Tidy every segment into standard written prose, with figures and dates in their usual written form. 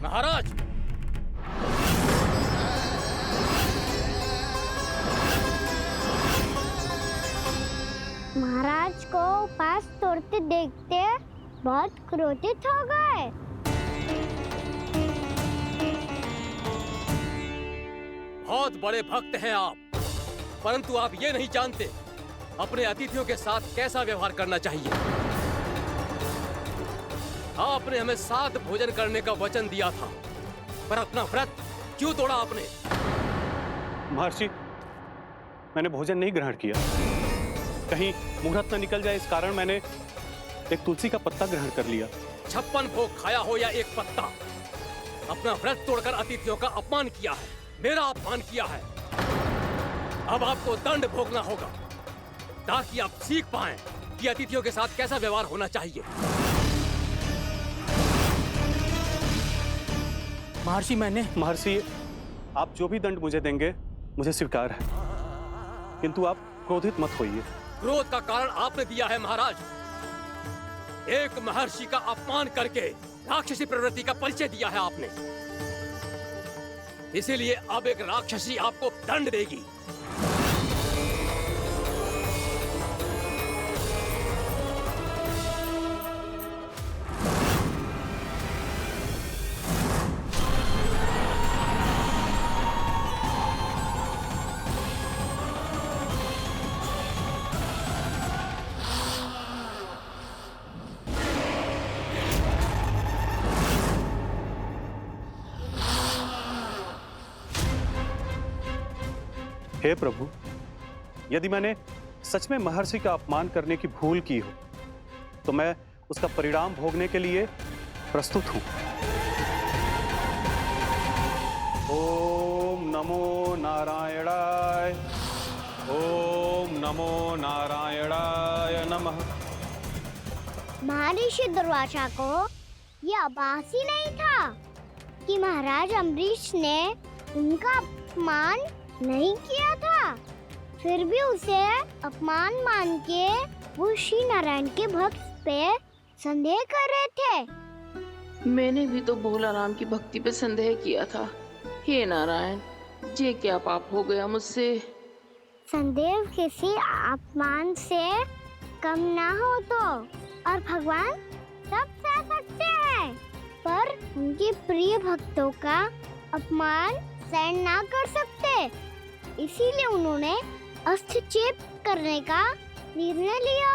महाराज, महाराज को उपास तोड़ते देखते बहुत क्रोधित हो गए। बहुत बड़े भक्त हैं आप, परंतु आप ये नहीं जानते अपने अतिथियों के साथ कैसा व्यवहार करना चाहिए। आपने हमें साथ भोजन करने का वचन दिया था, पर अपना व्रत क्यों तोड़ा आपने? महर्षि, मैंने भोजन नहीं ग्रहण किया। कहीं मुहूर्त न निकल जाए इस कारण मैंने एक तुलसी का पत्ता ग्रहण कर लिया। 56 भोग खाया हो या एक पत्ता, अपना व्रत तोड़कर अतिथियों का अपमान किया है, मेरा अपमान किया है। अब आपको दंड भोगना होगा ताकि आप सीख पाएं कि अतिथियों के साथ कैसा व्यवहार होना चाहिए। महर्षि, आप जो भी दंड मुझे देंगे मुझे स्वीकार है, किंतु आप क्रोधित मत होइए। क्रोध का कारण आपने दिया है महाराज। एक महर्षि का अपमान करके राक्षसी प्रवृत्ति का परिचय दिया है आपने, इसीलिए अब एक राक्षसी आपको दंड देगी। हे प्रभु, यदि मैंने सच में महर्षि का अपमान करने की भूल की हो तो मैं उसका परिणाम भोगने के लिए प्रस्तुत हूं। ओम नमो नारायणाय, ओम नमो नारायणाय नमः। महर्षि दुर्वासा को यह आभास ही नहीं था कि महाराज अम्बरीश ने उनका अपमान नहीं किया था। फिर भी उसे अपमान मान के वो श्री नारायण के भक्त पे संदेह कर रहे थे। मैंने भी तो भोला राम की भक्ति पे संदेह किया था। हे नारायण, ये क्या पाप हो गया मुझसे? संदेह किसी अपमान से कम ना हो तो, और भगवान सब सह सकते हैं, पर उनके प्रिय भक्तों का अपमान सहन ना कर सकते, इसीलिए उन्होंने अस्थिचेप करने का निर्णय लिया।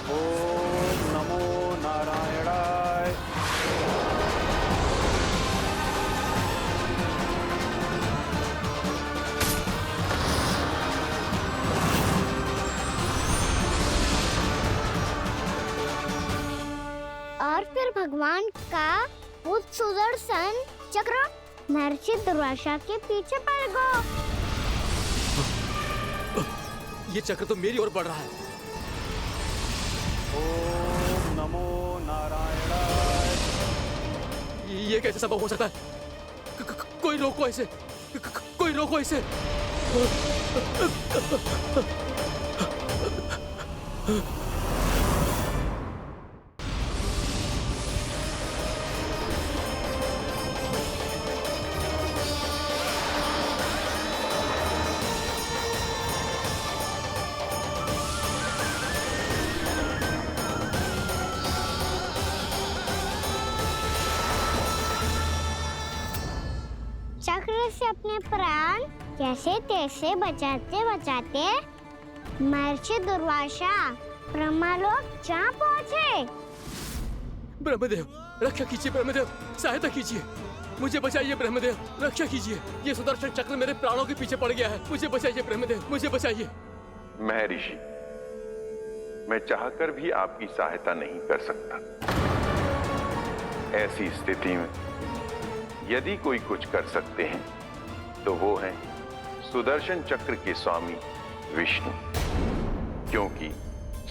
ओम नमो नारायणाय। और फिर भगवान का वो सुदर्शन चक्र महर्षि दुर्वासा के पीछे पड़ गया। ये चक्र तो मेरी ओर बढ़ रहा है। ओम नमो नारायणाय। ये कैसे संभव हो सकता है? कोई रोको इसे, कोई रोको इसे। चक्र से अपने प्राण जैसे तैसे बचाते बचाते महर्षि दुर्वासा ब्रह्मलोक जा पहुंचे। ब्रह्मदेव, रक्षा कीजिए ब्रह्मदेव, सहायता कीजिए, मुझे बचाइए ब्रह्मदेव, रक्षा कीजिए। ये सुदर्शन चक्र मेरे प्राणों के पीछे पड़ गया है, मुझे बचाइए ब्रह्मदेव, मुझे बचाइए। महर्षि, मैं चाहकर भी आपकी सहायता नहीं कर सकता। ऐसी स्थिति में यदि कोई कुछ कर सकते हैं तो वो है सुदर्शन चक्र के स्वामी विष्णु, क्योंकि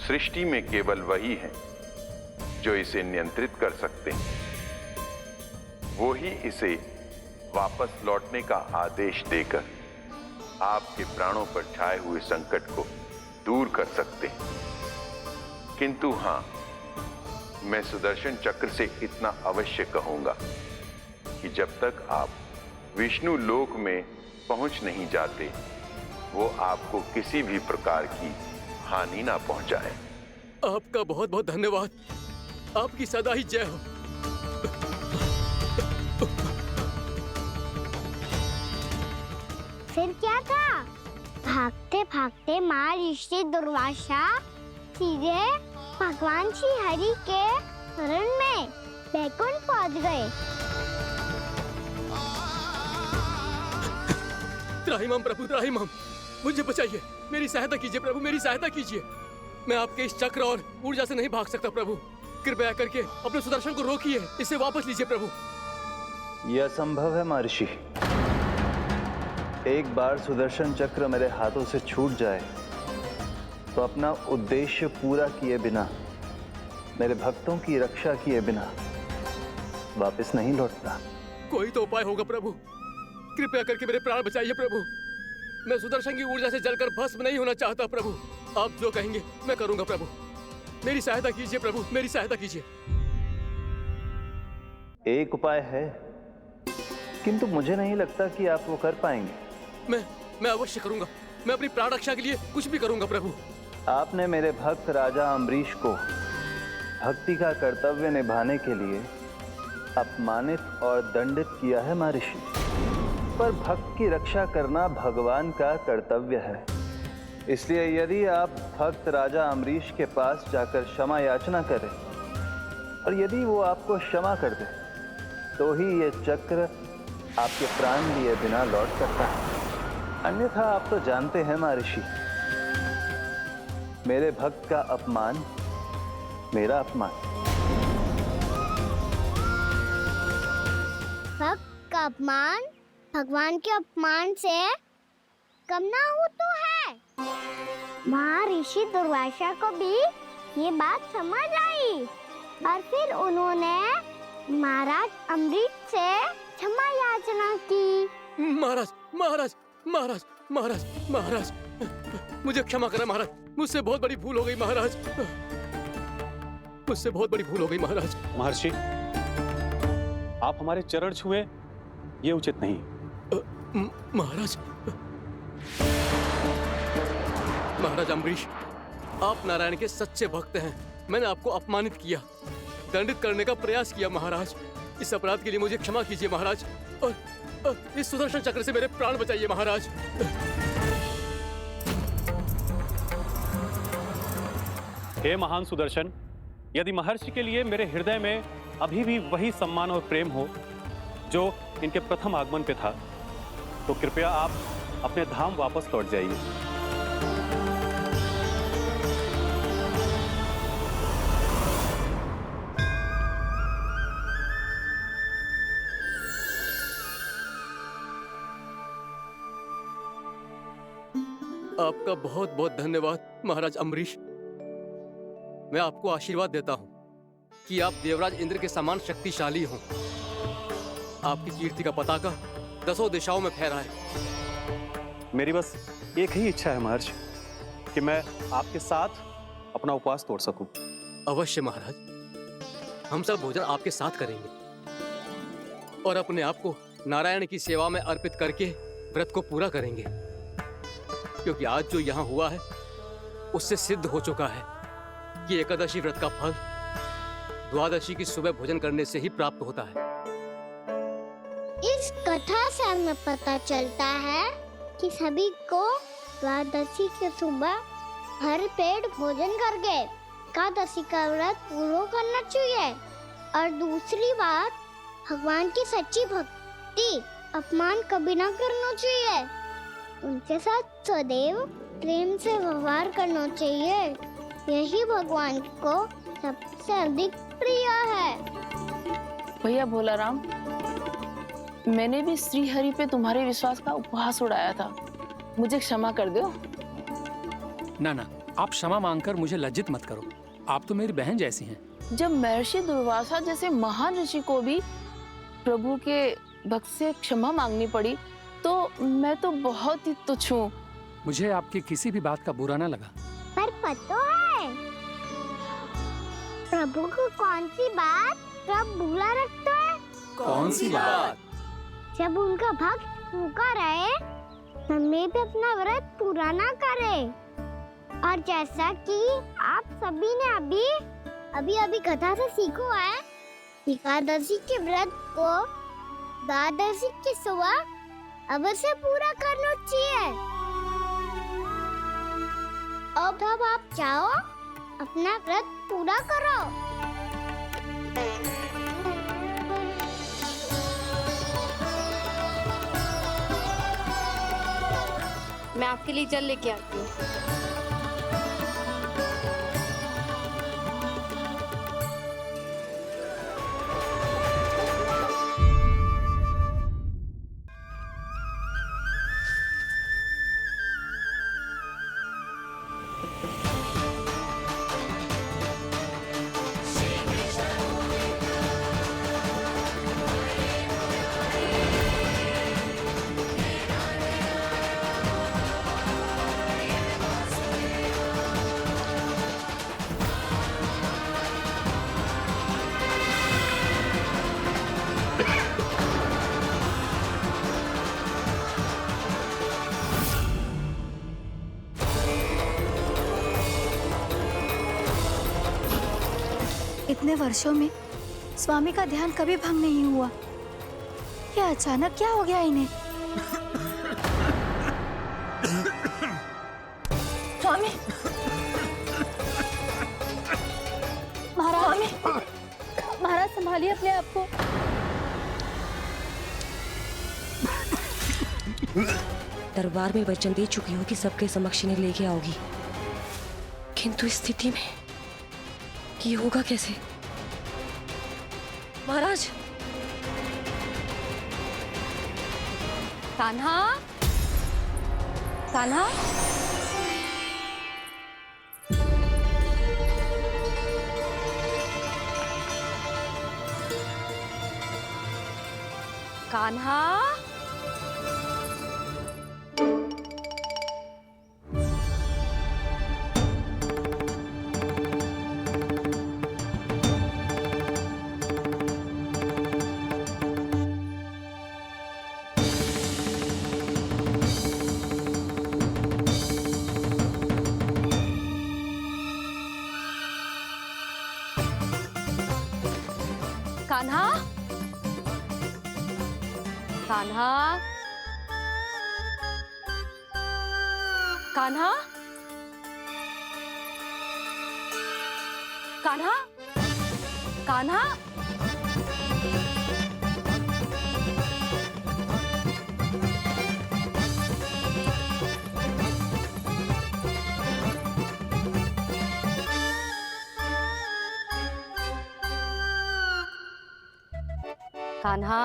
सृष्टि में केवल वही है जो इसे नियंत्रित कर सकते हैं। वो ही इसे वापस लौटने का आदेश देकर आपके प्राणों पर छाए हुए संकट को दूर कर सकते हैं। किंतु हां, मैं सुदर्शन चक्र से इतना अवश्य कहूंगा कि जब तक आप विष्णु लोक में पहुंच नहीं जाते, वो आपको किसी भी प्रकार की हानि ना पहुंचाए। आपका बहुत बहुत धन्यवाद। आपकी सदा ही जय हो। फिर क्या था? भागते भागते महर्षि दुर्वासा सीधे भगवान श्री हरि के शरण में बैकुंठ पहुंच गए। त्राहिमाम प्रभु, त्राहिमाम, मुझे बचाइए, मेरी सहायता कीजिए प्रभु, मेरी सहायता कीजिए। मैं आपके इस चक्र और ऊर्जा से नहीं भाग सकता प्रभु। कृपया करके अपने सुदर्शन को रोकिए, इसे वापस लीजिए प्रभु। यह असंभव है महर्षि। एक बार सुदर्शन चक्र मेरे हाथों से छूट जाए तो अपना उद्देश्य पूरा किए बिना, मेरे भक्तों की रक्षा किए बिना वापस नहीं लौटता। कोई तो उपाय होगा प्रभु, कृपया करके मेरे प्राण बचाइए प्रभु। मैं सुदर्शन की ऊर्जा से जलकर भस्म नहीं होना चाहता प्रभु। आप जो कहेंगे मैं करूंगा प्रभु। मेरी सहायता कीजिए प्रभु, मेरी सहायता कीजिए। एक उपाय है, किंतु मुझे नहीं लगता कि आप वो कर पाएंगे। मैं अवश्य करूंगा। मैं अपनी प्राण रक्षा के लिए कुछ भी करूंगा प्रभु। आपने मेरे भक्त राजा अम्बरीश को भक्ति का कर्तव्य निभाने के लिए अपमानित और दंडित किया है महर्षि, पर भक्त की रक्षा करना भगवान का कर्तव्य है। इसलिए यदि आप भक्त राजा अम्बरीश के पास जाकर क्षमा याचना करें और यदि वो आपको क्षमा कर दे, तो ही ये चक्र आपके प्राण लिए बिना लौट सकता है। अन्यथा आप तो जानते हैं महर्षि, मेरे भक्त का अपमान मेरा अपमान। भक्त का अपमान भगवान के अपमान से कम ना हो तो है। महर्षि दुर्वासा को भी ये बात समझ आई और फिर उन्होंने महाराज अम्बरीश से क्षमा याचना की। महाराज, महाराज, महाराज, महाराज, महाराज, मुझे क्षमा करें महाराज। मुझसे बहुत बड़ी भूल हो गई महाराज। मुझसे बहुत बड़ी भूल हो गई महाराज। महर्षि, आप हमारे चरण छुए ये उचित नहीं। महाराज, महाराज अम्बरीश, आप नारायण के सच्चे भक्त हैं। मैंने आपको अपमानित किया, दंडित करने का प्रयास किया महाराज। इस अपराध के लिए मुझे क्षमा कीजिए महाराज, और इस सुदर्शन चक्र से मेरे प्राण बचाइए महाराज। हे महान सुदर्शन, यदि महर्षि के लिए मेरे हृदय में अभी भी वही सम्मान और प्रेम हो जो इनके प्रथम आगमन पे था, तो कृपया आप अपने धाम वापस लौट जाइए। आपका बहुत बहुत धन्यवाद महाराज अम्बरीश। मैं आपको आशीर्वाद देता हूं कि आप देवराज इंद्र के समान शक्तिशाली हों। आपकी कीर्ति का पताका 10 दिशाओं में फहराए। मेरी बस एक ही इच्छा है महर्षि, कि मैं आपके साथ अपना उपवास तोड़ सकूं। अवश्य महाराज, हम सब भोजन आपके साथ करेंगे और अपने आप को नारायण की सेवा में अर्पित करके व्रत को पूरा करेंगे, क्योंकि आज जो यहाँ हुआ है उससे सिद्ध हो चुका है कि एकादशी व्रत का फल द्वादशी की सुबह भोजन करने से ही प्राप्त होता है। इस कथा से हमें पता चलता है कि सभी को द्वादशी के सुबह भर पेट भोजन करके एकादशी का व्रत पूरा करना चाहिए। और दूसरी बात, भगवान की सच्ची भक्ति अपमान कभी ना करना चाहिए। उनके साथ सदैव प्रेम से व्यवहार करना चाहिए। यही भगवान को सबसे अधिक प्रिय है। भैया भोलाराम, मैंने भी श्री हरि पे तुम्हारे विश्वास का उपहास उड़ाया था, मुझे क्षमा कर दो। ना ना, आप क्षमा मांगकर मुझे लज्जित मत करो। आप तो मेरी बहन जैसी हैं। जब महर्षि दुर्वासा जैसे महान ऋषि को भी प्रभु के भक्त से क्षमा मांगनी पड़ी, तो मैं तो बहुत ही तुच्छ हूँ। मुझे आपकी किसी भी बात का बुरा ना लगा। पर पता है प्रभु को कौन सी बात सब भूला रखता है? कौन सी बात? जब उनका भक्त भूखा रहे, समय पे अपना व्रत पूरा ना करे। और जैसा कि आप सभी ने अभी कथा से सीखो है, एकादशी के व्रत को द्वादशी की सुबह अवश्य पूरा करना चाहिए। अब आप चाहो अपना व्रत पूरा करो। मैं आपके लिए जल लेके आती हूँ। इतने वर्षों में स्वामी का ध्यान कभी भंग नहीं हुआ। क्या अचानक क्या हो गया इन्हें? स्वामी, महाराज, महाराज संभालिए अपने आप को। दरबार में वचन दे चुकी हूँ कि सबके समक्ष इन्हें लेके आओगी, किंतु इस स्थिति में ये होगा कैसे? महाराज, कान्हा, कान्हा, कान्हा, कान्हा, कान्हा, कान्हा, कान्हा, कान्हा, कान्हा,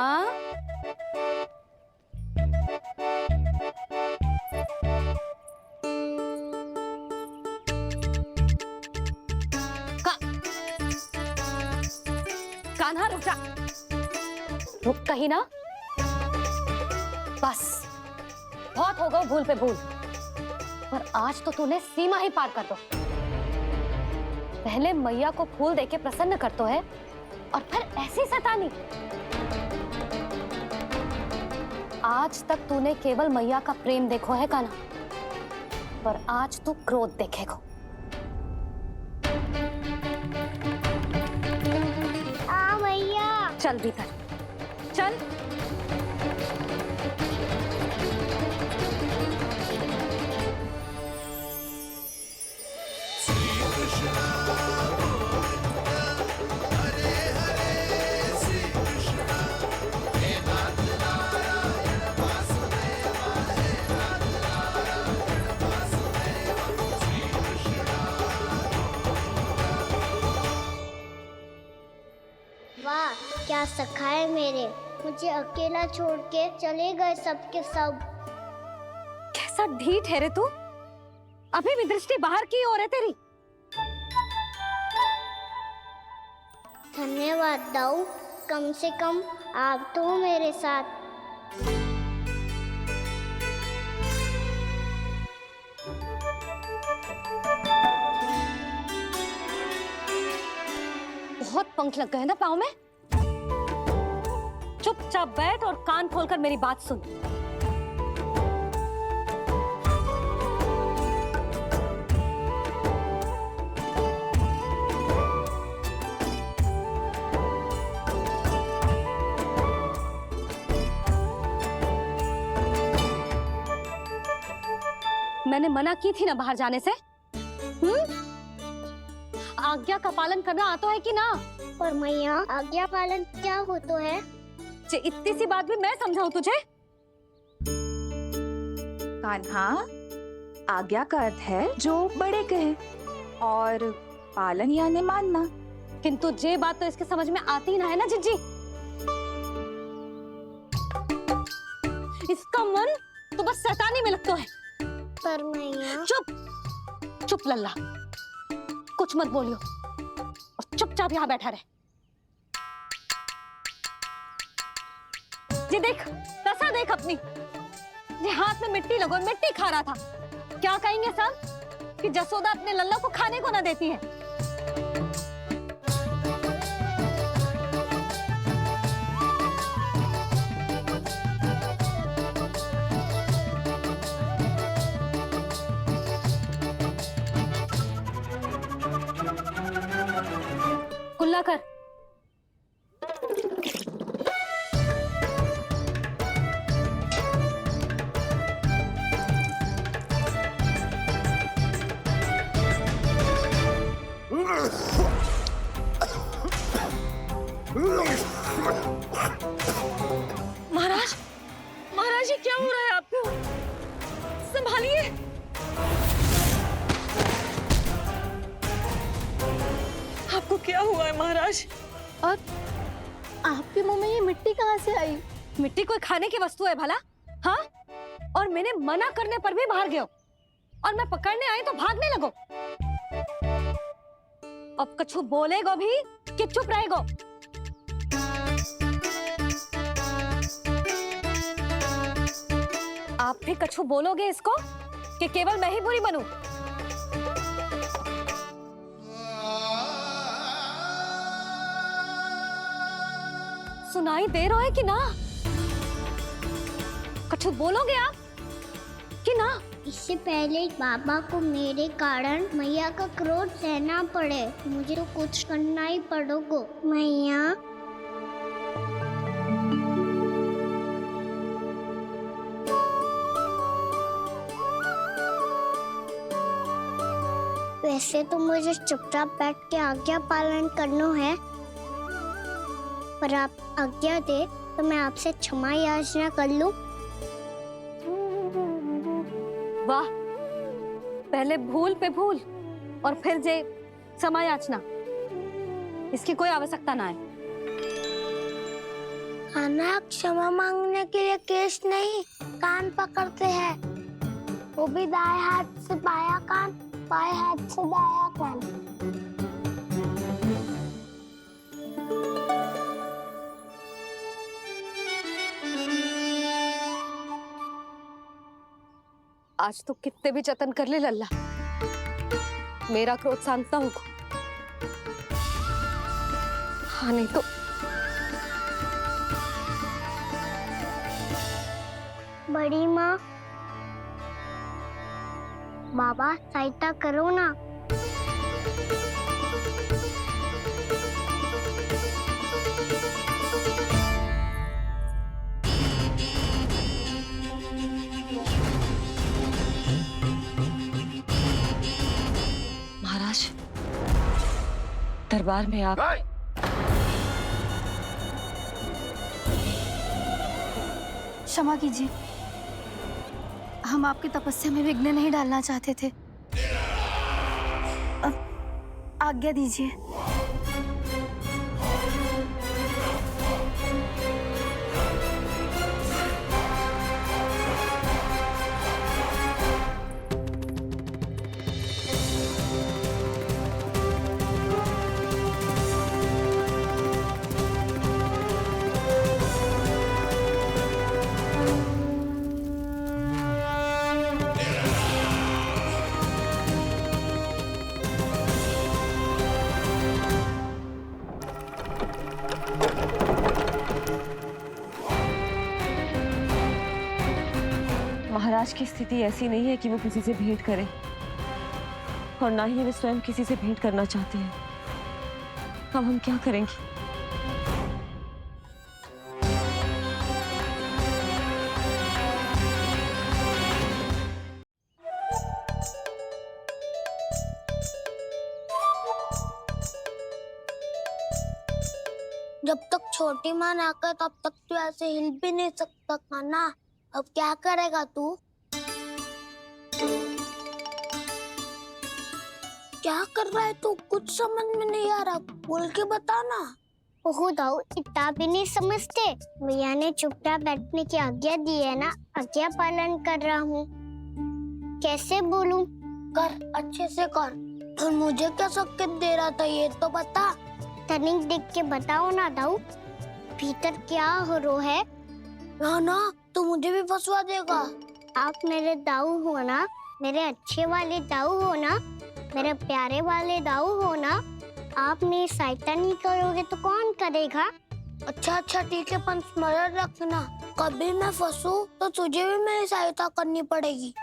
कान्हा रुक जा, रुक कहीं ना। बस बहुत हो गया भूल पे भूल, पर आज तो तूने सीमा ही पार कर दो। पहले मैया को फूल देके प्रसन्न कर तो है, और फिर ऐसी सतानी। आज तक तूने केवल मैया का प्रेम देखो है कान्हा, पर आज तू क्रोध देखेगा। मैया, चल भीतर चल। वाह, क्या सखा है मेरे। मुझे अकेला छोड़ के चले गए सबके सब। कैसा ढीठ है रे तू, अभी भी दृष्टि बाहर की ओर है तेरी। धन्यवाद दाऊ, कम से कम आप तो हो मेरे साथ। बहुत पंख लग गए ना पाँव में। चुपचाप बैठ और कान खोलकर मेरी बात सुन। मैंने मना की थी ना बाहर जाने से। आज्ञा का पालन करना आता है कि ना? पर मैया, आज्ञा पालन क्या होता है? इतनी सी बात भी मैं समझाऊं तुझे? कान्हा, आज्ञा का अर्थ है जो बड़े कहे और पालन यानी मानना। किंतु ये बात तो इसके समझ में आती ना है ना जिज्जी। इसका मन तो बस शैतानी में लगता है। पर मैया। चुप चुप लल्ला, कुछ मत बोलियो और चुपचाप यहाँ बैठा रहे। ये देख, दशा देख अपनी। ये हाथ में मिट्टी लगो, मिट्टी खा रहा था। क्या कहेंगे सब कि जसोदा अपने लल्ला को खाने को ना देती है। कुल्ला कर। महाराज, महाराज ये क्या हो रहा है आपको? संभालिए। आपको क्या हुआ है महाराज? और आपके मुंह में ये मिट्टी कहाँ से आई? मिट्टी कोई खाने की वस्तु है भला? हाँ? और मैंने मना करने पर भी बाहर गए और मैं पकड़ने आई तो भागने लगो। अब कछु बोलेगो भी कि चुप रहेगो? आप भी कछु बोलोगे इसको कि केवल मैं ही बुरी बनूं? सुनाई दे रहा है कि ना? कछु बोलोगे आप कि ना? इससे पहले बाबा को मेरे कारण मैया का क्रोध सहना पड़े, मुझे तो कुछ करना ही पड़ेगा। मैया, वैसे तो मुझे चुपचाप बैठ के आज्ञा पालन करना है, पर आप आज्ञा दे तो मैं आपसे क्षमा याचना कर लूं। वाह, पहले भूल पे भूल और फिर जे क्षमा याचना, इसकी कोई आवश्यकता ना है। खाना क्षमा मांगने के लिए केस नहीं, कान पकड़ते हैं, वो भी दाएं हाथ से बायां कान, बाएं हाथ से दायां कान। आज तो कितने भी जतन कर ले लल्ला, मेरा क्रोध शांत ना होगा। हाँ नहीं तो बड़ी माँ, बाबा सहायता करो ना। महाराज, दरबार में आप क्षमा कीजिए, हम आपकी तपस्या में विघ्न नहीं डालना चाहते थे। अब आज्ञा दीजिए। राज की स्थिति ऐसी नहीं है कि वो किसी से भेंट करे, और ना ही वे स्वयं किसी से भेंट करना चाहते हैं। अब हम क्या करेंगे? जब तक छोटी माँ ना कर तब तक तू ऐसे हिल भी नहीं सकता था ना। अब क्या करेगा तू? क्या कर रहा है तू? कुछ समझ में नहीं आ रहा, बोल के बता ना। ओहो दाऊ, इतना भी नहीं समझते। भैया ने चुपचाप बैठने की आज्ञा दी है ना, आज्ञा पालन कर रहा हूँ। कैसे बोलूं? कर, अच्छे से कर। और मुझे क्या संकेत दे रहा था ये तो बता। तनिक देख के बताओ ना दाऊ, भीतर क्या हो रहा है? ना तू मुझे भी फंसवा देगा। आप मेरे दाऊ हो ना, मेरे अच्छे वाले दाऊ हो ना, मेरे प्यारे वाले दाऊ हो ना। आप मेरी सहायता नहीं करोगे तो कौन करेगा? अच्छा ठीक है, पर स्मरण रखना, कभी मैं फंसू तो तुझे भी मेरी सहायता करनी पड़ेगी।